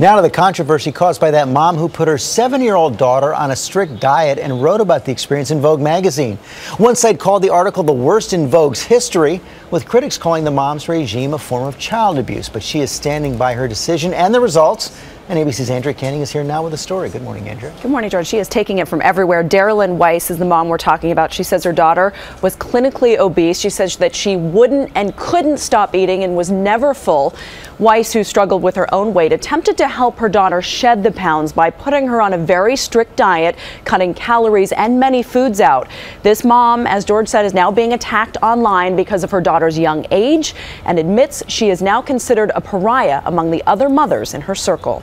Now to the controversy caused by that mom who put her 7-year-old daughter on a strict diet and wrote about the experience in Vogue magazine. One site called the article the worst in Vogue's history, with critics calling the mom's regime a form of child abuse. But she is standing by her decision and the results. And ABC's Andrea Canning is here now with the story. Good morning, Andrea. Good morning, George. She is taking it from everywhere. Dara-Lynn Weiss is the mom we're talking about. She says her daughter was clinically obese. She says that she wouldn't and couldn't stop eating and was never full. Weiss, who struggled with her own weight, attempted to help her daughter shed the pounds by putting her on a very strict diet, cutting calories and many foods out. This mom, as George said, is now being attacked online because of her daughter's young age and admits she is now considered a pariah among the other mothers in her circle.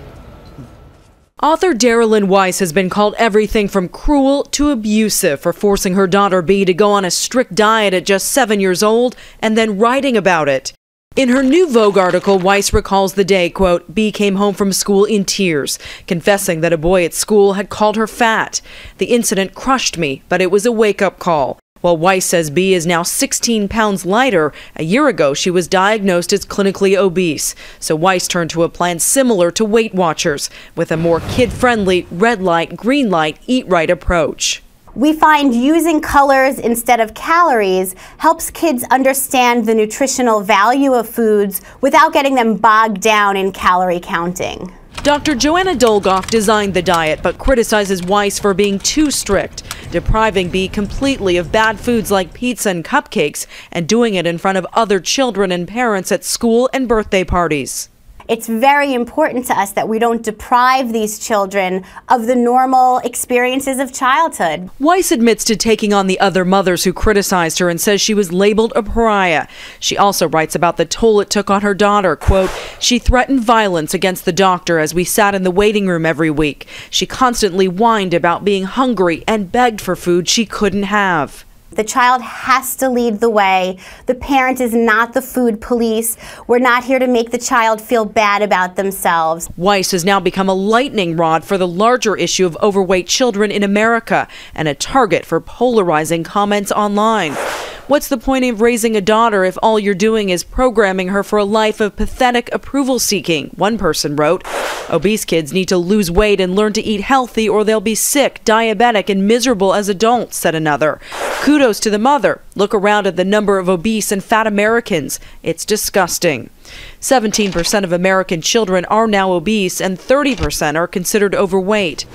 Author Dara-Lynn Weiss has been called everything from cruel to abusive for forcing her daughter B to go on a strict diet at just 7 years old and then writing about it. In her new Vogue article, Weiss recalls the day, quote, B came home from school in tears, confessing that a boy at school had called her fat. The incident crushed me, but it was a wake-up call. While Weiss says B is now 16 pounds lighter, a year ago she was diagnosed as clinically obese. So Weiss turned to a plan similar to Weight Watchers, with a more kid-friendly red light, green light, eat right approach. We find using colors instead of calories helps kids understand the nutritional value of foods without getting them bogged down in calorie counting. Dr. Joanna Dolgoff designed the diet, but criticizes Weiss for being too strict, depriving B completely of bad foods like pizza and cupcakes, and doing it in front of other children and parents at school and birthday parties. It's very important to us that we don't deprive these children of the normal experiences of childhood. Weiss admits to taking on the other mothers who criticized her and says she was labeled a pariah. She also writes about the toll it took on her daughter. Quote, she threatened violence against the doctor as we sat in the waiting room every week. She constantly whined about being hungry and begged for food she couldn't have. The child has to lead the way. The parent is not the food police. We're not here to make the child feel bad about themselves. Weiss has now become a lightning rod for the larger issue of overweight children in America and a target for polarizing comments online. What's the point of raising a daughter if all you're doing is programming her for a life of pathetic approval seeking? One person wrote. Obese kids need to lose weight and learn to eat healthy or they'll be sick, diabetic, and miserable as adults, said another. Kudos to the mother. Look around at the number of obese and fat Americans. It's disgusting. 17% of American children are now obese and 30% are considered overweight.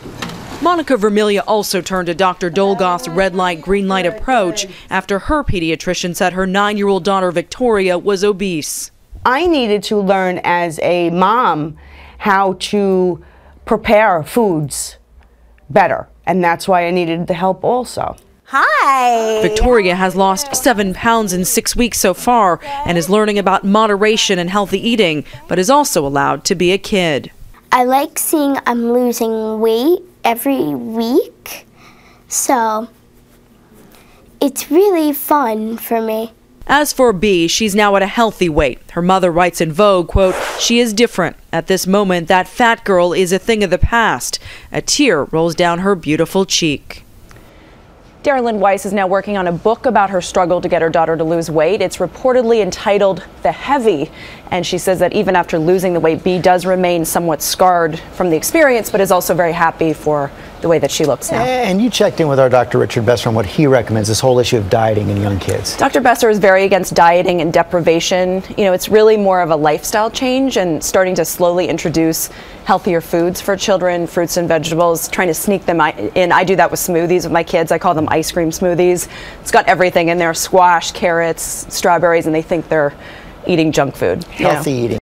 Monica Vermiglia also turned to Dr. Dolgoff's red light, green light approach after her pediatrician said her 9-year-old daughter Victoria was obese. I needed to learn as a mom how to prepare foods better, and that's why I needed the help also. Hi! Victoria has lost 7 pounds in 6 weeks so far and is learning about moderation and healthy eating, but is also allowed to be a kid. I like seeing I'm losing weight every week, so it's really fun for me. As for B, she's now at a healthy weight. Her mother writes in Vogue, quote, she is different. At this moment, that fat girl is a thing of the past. A tear rolls down her beautiful cheek. Dara-Lynn Weiss is now working on a book about her struggle to get her daughter to lose weight. It's reportedly entitled The Heavy, and she says that even after losing the weight, B does remain somewhat scarred from the experience, but is also very happy for the way that she looks now. And you checked in with our Dr. Richard Besser on what he recommends, this whole issue of dieting in young kids. Dr. Besser is very against dieting and deprivation. You know, it's really more of a lifestyle change and starting to slowly introduce healthier foods for children, fruits and vegetables, trying to sneak them in. I do that with smoothies with my kids. I call them ice cream smoothies. It's got everything in there, squash, carrots, strawberries, and they think they're eating junk food. Healthy eating.